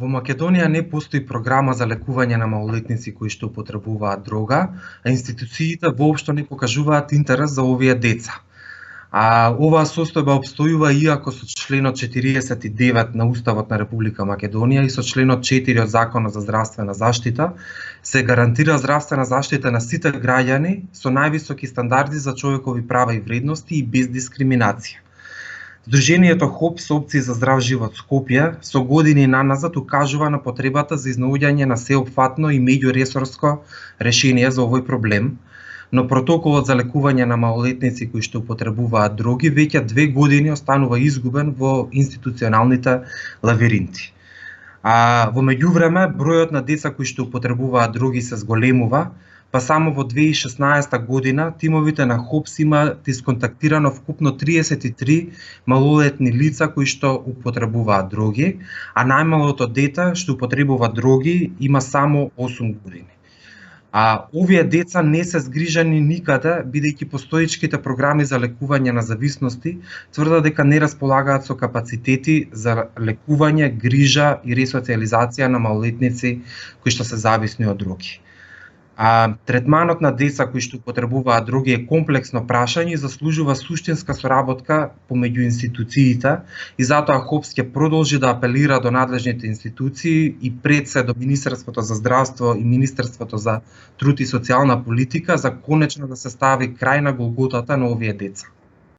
Во Македонија не постои програма за лекување на малолетници кои што употребуваат дрога, а институциите воопшто не покажуваат интерес за овие деца. Оваа состојба обстојува иако со членот 49 на Уставот на Република Македонија и со членот 4 од Законот за здравствена заштита се гарантира здравствена заштита на сите граѓани со највисоки стандарди за човекови права и вредности и без дискриминација. Сдруженијето ХОПС опции за здрав живот Скопје со години наназад укажува на потребата за изнаоѓање на сеопфатно и меѓуресорско решение за овој проблем, но протоколот за лекување на малолетници кои што употребуваат дроги веќе 2 години останува изгубен во институционалните лавиринти. Во меѓувреме, бројот на деца кои што употребуваат дроги се зголемува, па само во 2016 година тимовите на ХОПС имаат исконтактирано вкупно 33 малолетни лица кои што употребуваат дроги, а најмалото дете што употребува дроги има само 8 години. Овие деца не се згрижани никаде, бидејќи постоечките програми за лекување на зависности тврдат дека не располагаат со капацитети за лекување, грижа и ресоциализација на малолетници кои што се зависни од дроги. Третманот на деца кои што употребуваат дроги е комплексно прашање и заслужува суштинска соработка помеѓу институциите и затоа ХОПС ќе продолжи да апелира до надлежните институции и пред се до Министерството за здравство и Министерството за труд и социјална политика за конечно да се стави крај на голготата на овие деца.